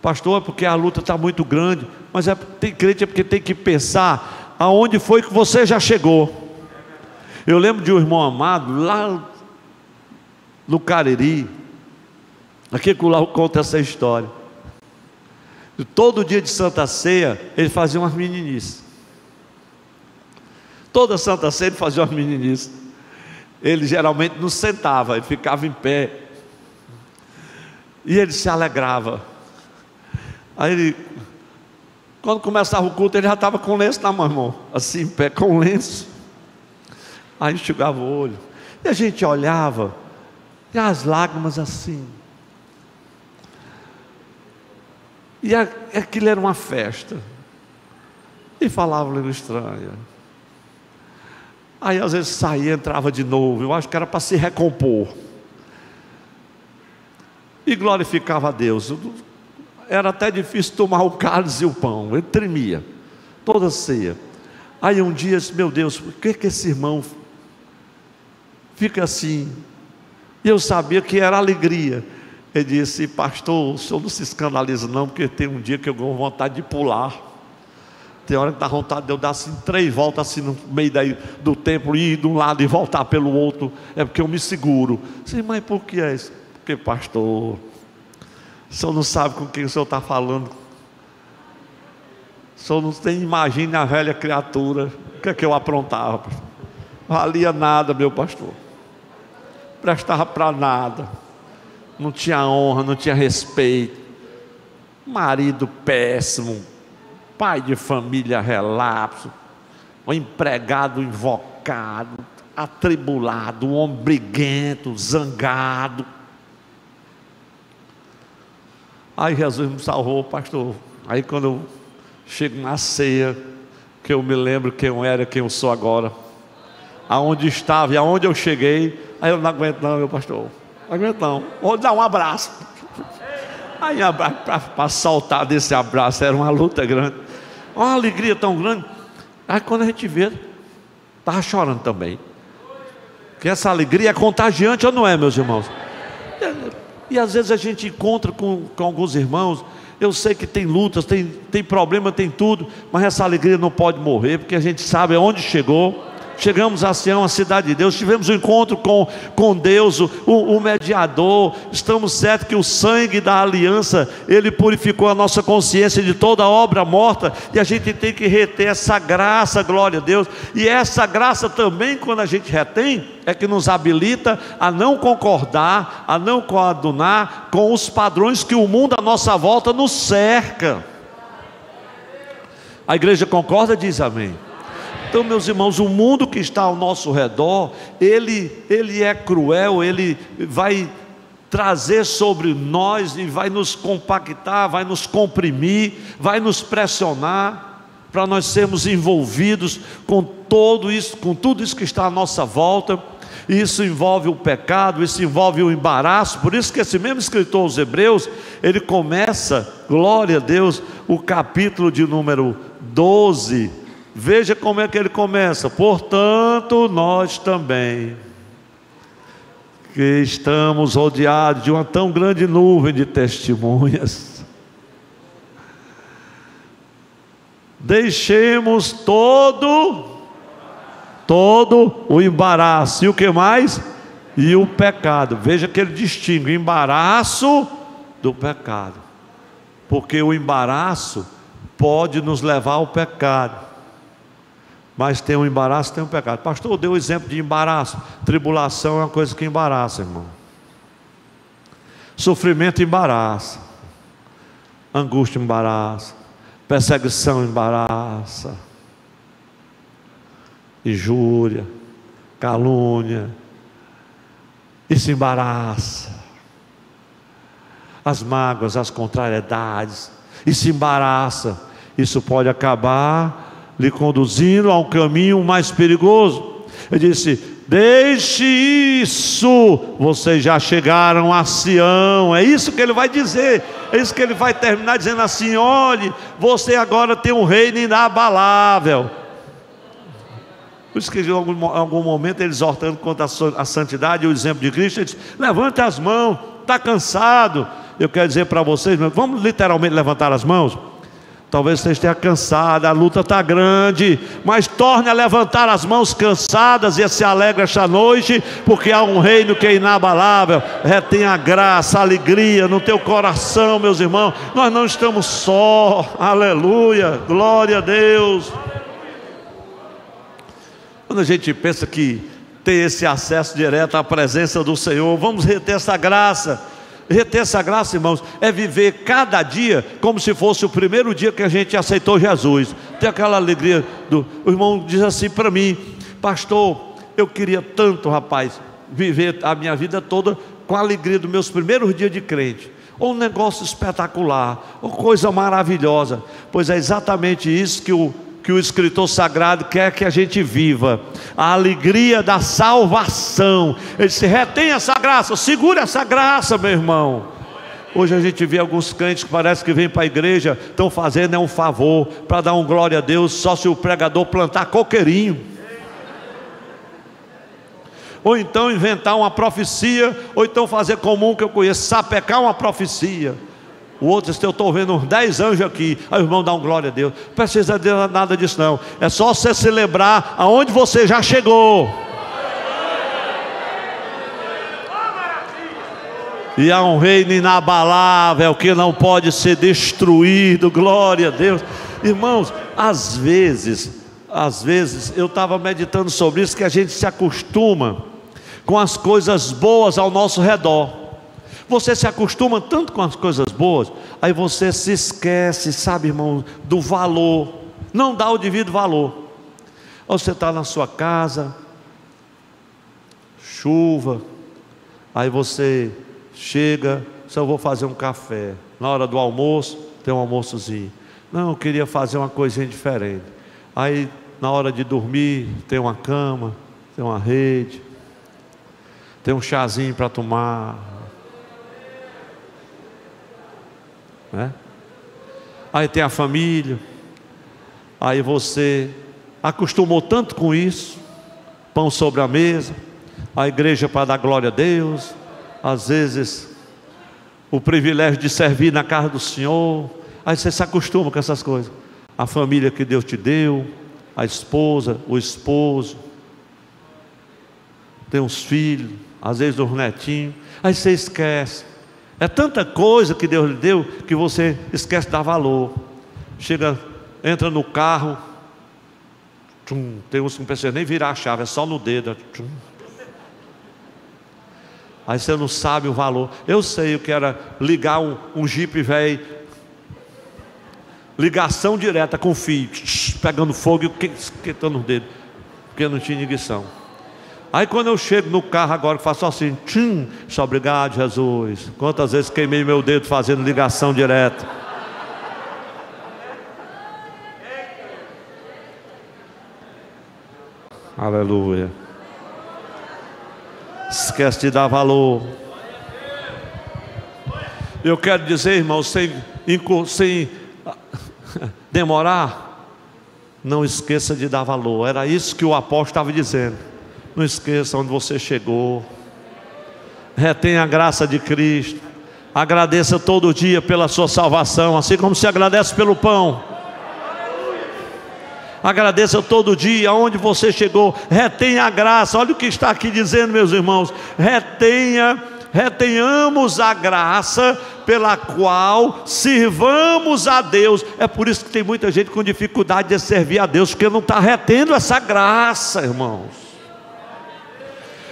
A: Pastor, é porque a luta está muito grande, mas tem crente porque tem que pensar aonde foi que você já chegou. Eu lembro de um irmão amado lá no Cariri, aqui que eu conto essa história. E todo dia de Santa Ceia ele fazia umas meninices. Toda Santa Ceia ele fazia umas meninices. Ele geralmente não sentava, ele ficava em pé. E ele se alegrava. Aí ele, quando começava o culto, ele já estava com o lenço na mão, assim em pé, com o lenço. Aí enxugava o olho. E a gente olhava, e as lágrimas assim. E aquilo era uma festa. E falava língua estranha. Aí às vezes saía, entrava de novo. Eu acho que era para se recompor. E glorificava a Deus. Era até difícil tomar o cálice e o pão. Ele tremia. Toda ceia. Aí um dia, meu Deus, por que esse irmão fica assim? E eu sabia que era alegria. Ele disse: pastor, o senhor não se escandaliza não, porque tem um dia que eu tenho vontade de pular. Tem hora que dá vontade de eu dar assim 3 voltas assim no meio do templo, ir de um lado e voltar pelo outro. É porque eu me seguro. Sim, mas por que é isso? Porque, pastor, o senhor não sabe com quem o senhor está falando. O senhor não tem, imagine a velha criatura. O que é que eu aprontava? Valia nada, meu pastor. Prestava para nada. Não tinha honra, não tinha respeito. Marido péssimo, pai de família relapso, um empregado invocado, atribulado, um homem briguento, zangado. Aí Jesus me salvou, pastor. Aí quando eu chego na ceia, que eu me lembro quem eu era, quem eu sou agora, aonde estava e aonde eu cheguei, aí eu não aguento não, meu pastor. Não aguento não, vou dar um abraço. Aí para saltar desse abraço era uma luta grande, uma alegria tão grande. Aí quando a gente vê, estava chorando também, que essa alegria é contagiante ou não é, meus irmãos? E às vezes a gente encontra com alguns irmãos. Eu sei que tem lutas, tem problema, tem tudo, mas essa alegria não pode morrer, porque a gente sabe aonde chegou, Chegamos a Sião, a cidade de Deus, tivemos um encontro com Deus, o mediador. Estamos certos que o sangue da aliança, ele purificou a nossa consciência de toda obra morta, e a gente tem que reter essa graça, glória a Deus. E essa graça também, quando a gente retém, é que nos habilita a não concordar, a não coadunar com os padrões que o mundo à nossa volta nos cerca. A igreja concorda? Diz amém. Então, meus irmãos, o mundo que está ao nosso redor, ele é cruel, ele vai trazer sobre nós e vai nos compactar, vai nos comprimir, vai nos pressionar para nós sermos envolvidos com tudo isso que está à nossa volta. Isso envolve o pecado, isso envolve o embaraço. Por isso que esse mesmo escritor aos Hebreus, ele começa, glória a Deus, o capítulo de número 12. Veja como é que ele começa: portanto, nós também, que estamos rodeados de uma tão grande nuvem de testemunhas, deixemos todo o embaraço, e o que mais? E o pecado. Veja que ele distingue o embaraço do pecado, porque o embaraço pode nos levar ao pecado, mas tem um embaraço, tem um pecado. Pastor, deu o exemplo de embaraço. Tribulação é uma coisa que embaraça, irmão. Sofrimento embaraça, angústia embaraça, perseguição embaraça, injúria, calúnia, isso embaraça. As mágoas, as contrariedades, isso embaraça. Isso pode acabar lhe conduzindo a um caminho mais perigoso. Ele disse: deixe isso, vocês já chegaram a Sião. É isso que ele vai dizer, é isso que ele vai terminar dizendo assim: olhe, você agora tem um reino inabalável. Por isso que em algum momento ele exortando contra a santidade e o exemplo de Cristo, ele diz: levante as mãos, está cansado. Eu quero dizer para vocês, vamos literalmente levantar as mãos. Talvez você esteja cansado, a luta está grande, mas torne a levantar as mãos cansadas e se alegre esta noite, porque há um reino que é inabalável. Retém a graça, a alegria no teu coração, meus irmãos. Nós não estamos só, aleluia, glória a Deus. Quando a gente pensa que tem esse acesso direto à presença do Senhor, vamos reter essa graça. Reter essa graça, irmãos, é viver cada dia como se fosse o primeiro dia que a gente aceitou Jesus. Ter aquela alegria o irmão diz assim para mim: pastor, eu queria tanto, rapaz, viver a minha vida toda com a alegria dos meus primeiros dias de crente. Ou um negócio espetacular, ou coisa maravilhosa. Pois é exatamente isso que o escritor sagrado quer que a gente viva, a alegria da salvação. Ele disse: retém essa graça, segura essa graça, meu irmão. Hoje a gente vê alguns crentes que parece que vêm para a igreja, estão fazendo um favor, para dar um glória a Deus, só se o pregador plantar coqueirinho, ou então inventar uma profecia, ou então fazer comum, que eu conheço, sapecar uma profecia. O outro disse: eu estou vendo uns 10 anjos aqui. Aí o irmão dá um glória a Deus. Não precisa de nada disso não. É só você se lembrar aonde você já chegou. E há um reino inabalável que não pode ser destruído. Glória a Deus. Irmãos, às vezes eu estava meditando sobre isso, que a gente se acostuma com as coisas boas ao nosso redor. Você se acostuma tanto com as coisas boas, aí você se esquece, sabe, irmão, do valor. Não dá o devido valor. Ou você está na sua casa, chuva, aí você chega, só vou fazer um café. Na hora do almoço, tem um almoçozinho. Não, eu queria fazer uma coisinha diferente. Aí na hora de dormir, tem uma cama, tem uma rede, tem um chazinho para tomar, né? Aí tem a família. Aí você acostumou tanto com isso, pão sobre a mesa, a igreja para dar glória a Deus, às vezes o privilégio de servir na casa do Senhor. Aí você se acostuma com essas coisas. A família que Deus te deu, a esposa, o esposo, tem uns filhos, às vezes uns netinhos, aí você esquece. É tanta coisa que Deus lhe deu que você esquece de dar valor. Chega, entra no carro, tchum, tem uns que não precisa nem virar a chave, é só no dedo. Tchum. Aí você não sabe o valor. Eu sei o que era ligar um Jeep velho, ligação direta com o fio, pegando fogo e esquentando os dedos, porque não tinha ignição. Aí quando eu chego no carro agora, que faço assim, tchum, só obrigado, Jesus. Quantas vezes queimei meu dedo fazendo ligação direta. Aleluia. Esquece de dar valor. Eu quero dizer, irmão, sem demorar, não esqueça de dar valor. Era isso que o apóstolo estava dizendo. Não esqueça onde você chegou. Retenha a graça de Cristo. Agradeça todo dia pela sua salvação, assim como se agradece pelo pão. Agradeça todo dia onde você chegou. Retenha a graça. Olha o que está aqui dizendo, meus irmãos. Retenhamos a graça pela qual sirvamos a Deus. É por isso que tem muita gente com dificuldade de servir a Deus, porque não está retendo essa graça, irmãos.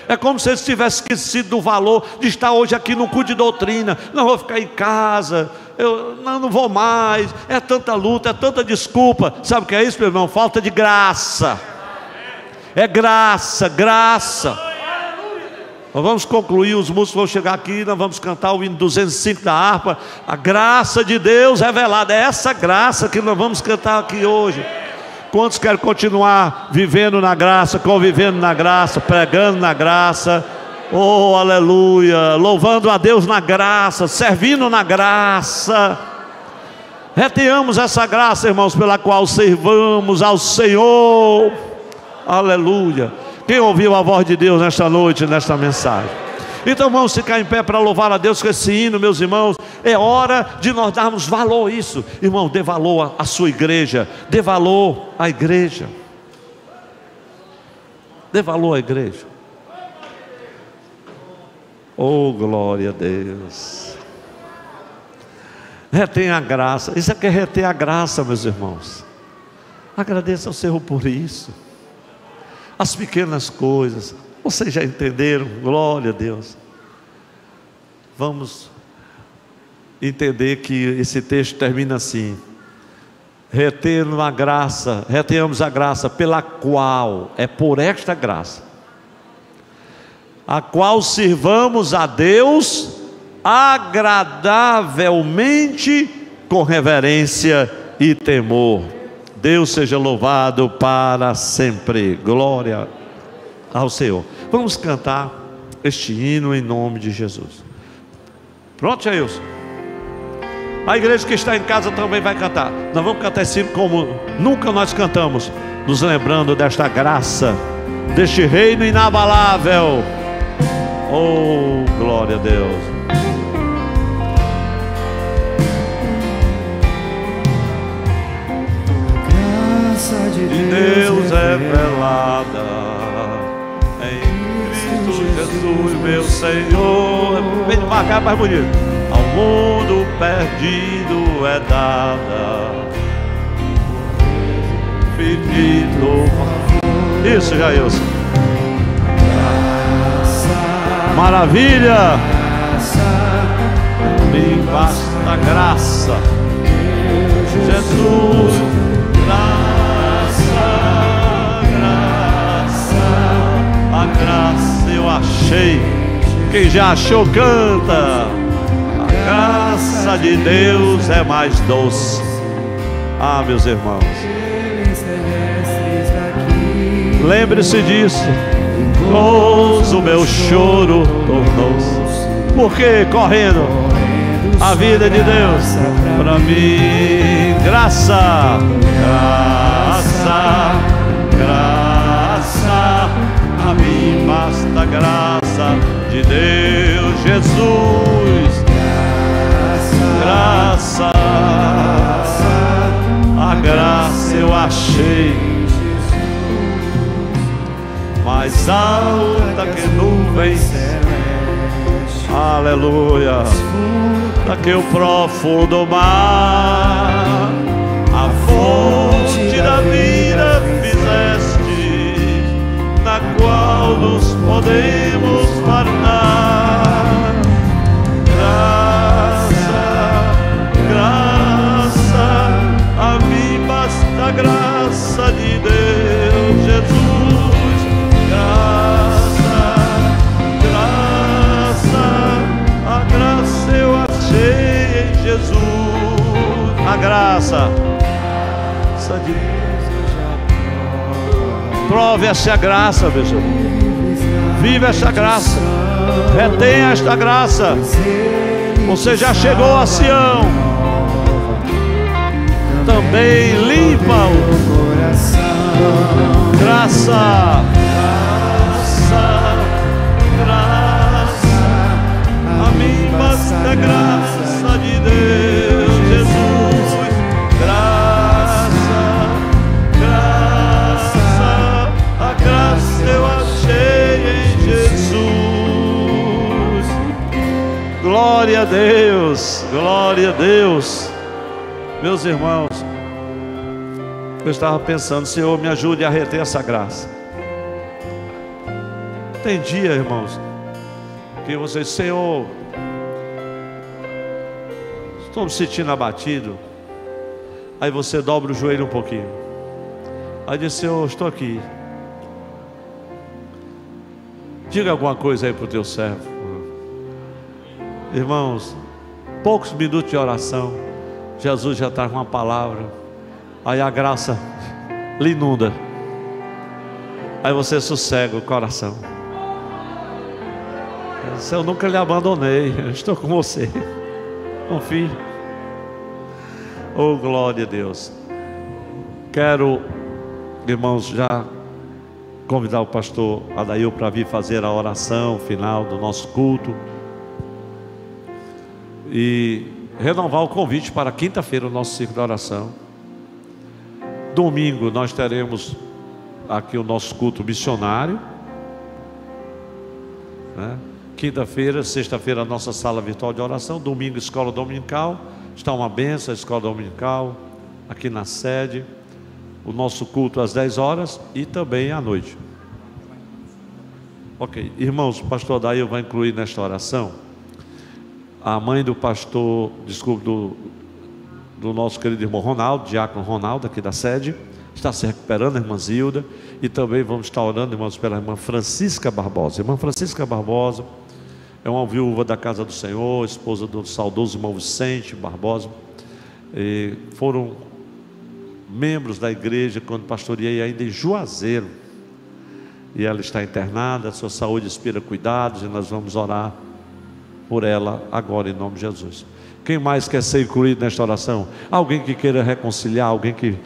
A: É como se eles tivessem esquecido do valor de estar hoje aqui no culto de doutrina. Não vou ficar em casa, eu não vou mais. É tanta luta, é tanta desculpa. Sabe o que é isso, meu irmão? Falta de graça. É graça, graça. Nós vamos concluir, os músicos vão chegar aqui, nós vamos cantar o hino 205 da harpa. A graça de Deus revelada. É essa graça que nós vamos cantar aqui hoje. Quantos querem continuar vivendo na graça, convivendo na graça, pregando na graça? Oh, aleluia! Louvando a Deus na graça, servindo na graça. Retenhamos essa graça, irmãos, pela qual servamos ao Senhor. Aleluia! Quem ouviu a voz de Deus nesta noite, nesta mensagem? Então vamos ficar em pé para louvar a Deus com esse hino, meus irmãos. É hora de nós darmos valor a isso. Irmão, dê valor à sua igreja. Dê valor à igreja. Dê valor à igreja. Oh, glória a Deus. Retenha a graça. Isso aqui é reter a graça, meus irmãos. Agradeça ao Senhor por isso. As pequenas coisas. Vocês já entenderam? Glória a Deus. Vamos entender que esse texto termina assim: retendo a graça, retenhamos a graça pela qual, é por esta graça, a qual sirvamos a Deus agradavelmente, com reverência e temor. Deus seja louvado para sempre. Glória ao Senhor. Vamos cantar este hino em nome de Jesus. Pronto, Jailson? A igreja que está em casa também vai cantar. Nós vamos cantar esse hino como nunca nós cantamos, nos lembrando desta graça, deste reino inabalável. Oh, glória a Deus. De Deus revelada em Cristo Jesus, meu Senhor. Vem de marcar mais bonito. Ao mundo perdido é dada, finito. Isso, Jailson. Maravilha. Me basta graça, Jesus. A graça eu achei. Quem já achou, canta. A graça de Deus é mais doce. Ah, meus irmãos, lembre-se disso. O meu choro tornou-se. Por que correndo a vida de Deus para mim? Graça, graça, graça. A mim basta graça de Deus, Jesus. Graça, a graça eu achei, mas mais alta que nuvens, aleluia, da que o profundo mar, a fonte da vida fizeste, na qual nos podemos fartar. Graça, graça, a mim basta a graça de Deus, Jesus. Graça, graça, a graça eu achei em Jesus. A graça de prove essa graça, meu Senhor. Viva esta graça, retenha esta graça. Você já chegou a Sião, também limpa-o. Graça, graça, graça, a mim basta a graça de Deus, Jesus. Graça, graça, a graça eu achei em Jesus. Glória a Deus, glória a Deus. Meus irmãos, eu estava pensando, Senhor, me ajude a reter essa graça. Tem dia, irmãos, que você diz, Senhor, estou me sentindo abatido. Aí você dobra o joelho um pouquinho. Aí diz, Senhor, estou aqui. Diga alguma coisa aí para o teu servo. Irmãos, poucos minutos de oração, Jesus já traz uma palavra. Aí a graça lhe inunda. Aí você sossega o coração. Eu nunca lhe abandonei, eu estou com você. Confie. Oh, glória a Deus. Quero, irmãos, já convidar o pastor Adail para vir fazer a oração final do nosso culto. E renovar o convite para quinta-feira, o nosso ciclo de oração. Domingo nós teremos aqui o nosso culto missionário, né? Quinta-feira, sexta-feira a nossa sala virtual de oração. Domingo escola dominical. Está uma benção a escola dominical aqui na sede. O nosso culto às 10 horas e também à noite. Ok, irmãos, o pastor Adail vai incluir nesta oração a mãe do pastor, desculpe, do nosso querido irmão Ronaldo, diácono Ronaldo, aqui da sede, está se recuperando, a irmã Zilda, e também vamos estar orando, irmãos, pela irmã Francisca Barbosa. Irmã Francisca Barbosa é uma viúva da casa do Senhor, esposa do saudoso irmão Vicente Barbosa, e foram membros da igreja quando pastoreei ainda em Juazeiro, e ela está internada, a sua saúde inspira cuidados, e nós vamos orar por ela agora em nome de Jesus. Quem mais quer ser incluído nesta oração? Alguém que queira reconciliar, alguém que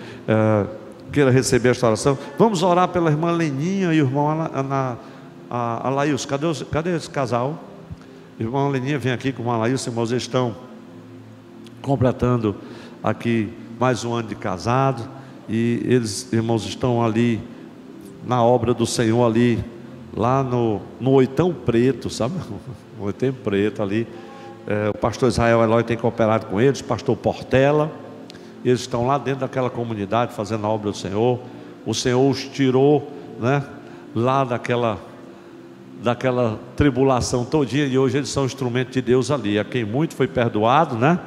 A: queira receber esta oração? Vamos orar pela irmã Leninha e o irmão Alailson. Cadê esse casal? Irmã Leninha vem aqui com o Alailson, irmãos, eles estão completando aqui mais um ano de casado, e eles, irmãos, estão ali na obra do Senhor, ali lá no Oitão Preto, sabe? O Oitão Preto ali. O pastor Israel Eloy tem cooperado com eles, pastor Portela. Eles estão lá dentro daquela comunidade fazendo a obra do Senhor. O Senhor os tirou, né, lá daquela tribulação todinha, e hoje eles são instrumento de Deus ali. A quem muito foi perdoado, né?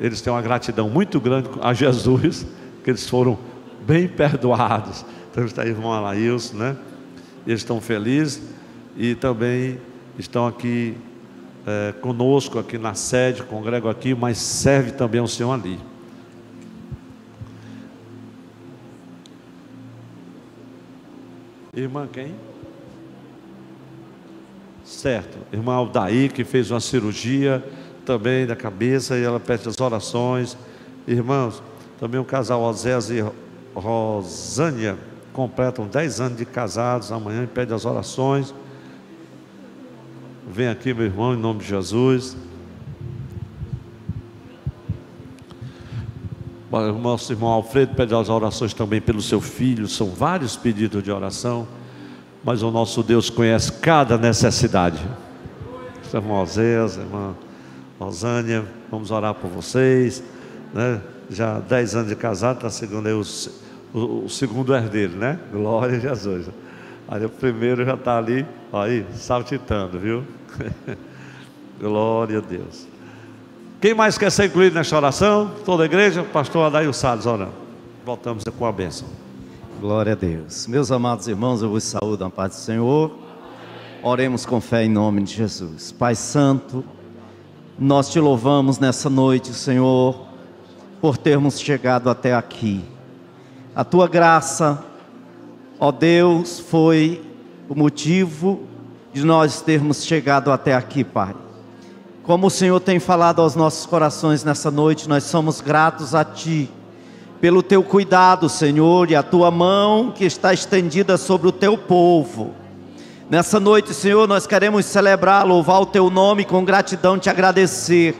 A: Eles têm uma gratidão muito grande a Jesus, que eles foram bem perdoados. Então está aí o irmão Alailson, né? Eles estão felizes e também estão aqui conosco aqui na sede, congregam aqui, mas serve também ao Senhor ali. Irmã quem? Certo, irmã Aldair, que fez uma cirurgia também da cabeça, e ela pede as orações. Irmãos, também o casal Osés e Rosânia completam 10 anos de casados amanhã, e pede as orações. Vem aqui, meu irmão, em nome de Jesus. O nosso irmão Alfredo pede as orações também pelo seu filho. São vários pedidos de oração, mas o nosso Deus conhece cada necessidade. Irmão Oséias, irmã Rosânia, vamos orar por vocês, né? Já 10 anos de casado, está segundo aí o segundo herdeiro, né? Glória a Jesus. Aí o primeiro já está ali, aí, saltitando, viu? Glória a Deus. Quem mais quer ser incluído nesta oração? Toda a igreja? Pastor Adair Salles orando. Voltamos com a bênção.
B: Glória a Deus. Meus amados irmãos, eu vos saúdo na paz do Senhor. Oremos com fé em nome de Jesus. Pai Santo, nós te louvamos nessa noite, Senhor, por termos chegado até aqui. A tua graça, ó Deus, foi o motivo de nós termos chegado até aqui, Pai. Como o Senhor tem falado aos nossos corações nessa noite, nós somos gratos a Ti, pelo Teu cuidado, Senhor, e a Tua mão que está estendida sobre o Teu povo. Nessa noite, Senhor, nós queremos celebrar, louvar o Teu nome com gratidão, Te agradecer,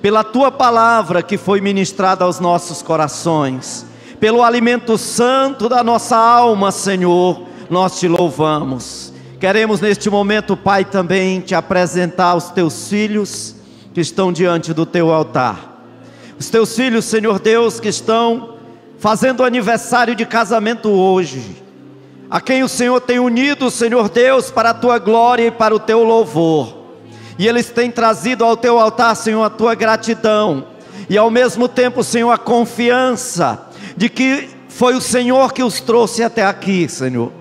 B: pela Tua palavra que foi ministrada aos nossos corações, pelo alimento santo da nossa alma, Senhor, nós Te louvamos. Queremos neste momento, Pai, também Te apresentar os Teus filhos que estão diante do Teu altar. Os Teus filhos, Senhor Deus, que estão fazendo aniversário de casamento hoje, a quem o Senhor tem unido, Senhor Deus, para a Tua glória e para o Teu louvor. E eles têm trazido ao Teu altar, Senhor, a Tua gratidão e ao mesmo tempo, Senhor, a confiança de que foi o Senhor que os trouxe até aqui, Senhor,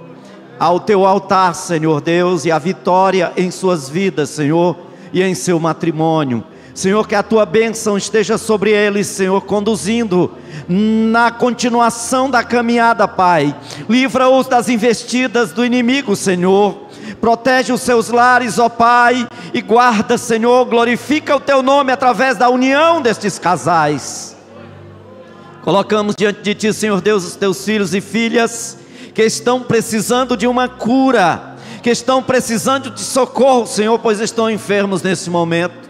B: ao Teu altar, Senhor Deus, e a vitória em suas vidas, Senhor, e em seu matrimônio. Senhor, que a Tua bênção esteja sobre eles, Senhor, conduzindo na continuação da caminhada, Pai. Livra-os das investidas do inimigo, Senhor. Protege os seus lares, ó Pai, e guarda, Senhor, glorifica o Teu nome através da união destes casais. Colocamos diante de Ti, Senhor Deus, os Teus filhos e filhas que estão precisando de uma cura, que estão precisando de socorro, Senhor, pois estão enfermos nesse momento.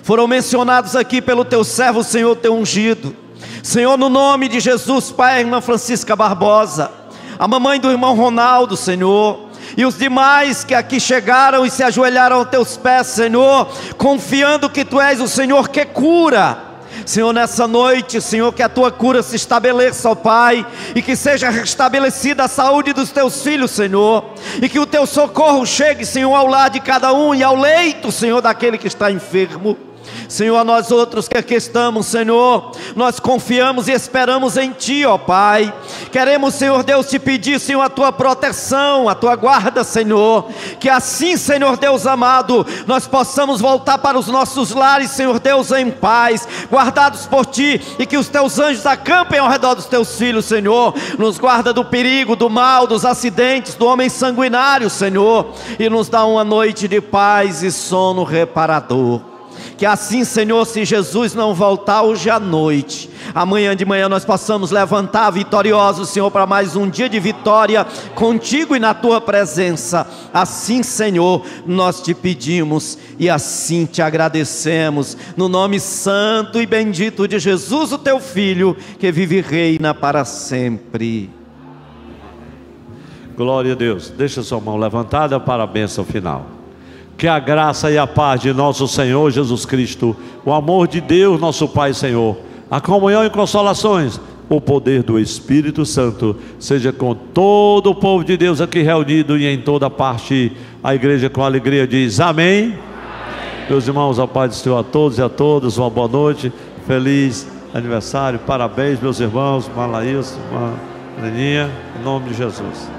B: Foram mencionados aqui pelo Teu servo, Senhor, Teu ungido. Senhor, no nome de Jesus, Pai, a irmã Francisca Barbosa, a mamãe do irmão Ronaldo, Senhor, e os demais que aqui chegaram e se ajoelharam aos Teus pés, Senhor, confiando que Tu és o Senhor que cura. Senhor, nessa noite, Senhor, que a Tua cura se estabeleça, ó Pai, e que seja restabelecida a saúde dos Teus filhos, Senhor, e que o Teu socorro chegue, Senhor, ao lar de cada um e ao leito, Senhor, daquele que está enfermo. Senhor, a nós outros que aqui estamos, Senhor, nós confiamos e esperamos em Ti, ó Pai. Queremos, Senhor Deus, Te pedir, Senhor, a Tua proteção, a Tua guarda, Senhor, que assim, Senhor Deus amado, nós possamos voltar para os nossos lares, Senhor Deus, em paz, guardados por Ti, e que os Teus anjos acampem ao redor dos Teus filhos, Senhor. Nos guarda do perigo, do mal, dos acidentes, do homem sanguinário, Senhor, e nos dá uma noite de paz e sono reparador. Que assim, Senhor, se Jesus não voltar hoje à noite, amanhã de manhã nós possamos levantar vitoriosos, Senhor, para mais um dia de vitória contigo e na Tua presença. Assim, Senhor, nós Te pedimos e assim Te agradecemos, no nome santo e bendito de Jesus, o Teu Filho, que vive e reina para sempre.
A: Glória a Deus. Deixa sua mão levantada para a bênção final. Que a graça e a paz de nosso Senhor Jesus Cristo, o amor de Deus nosso Pai e Senhor, a comunhão e consolações, o poder do Espírito Santo, seja com todo o povo de Deus aqui reunido e em toda parte. A igreja com alegria diz amém. Meus irmãos, a paz do Senhor a todos e a todas, uma boa noite, feliz aniversário, parabéns meus irmãos, Malaías, Leninha, em nome de Jesus.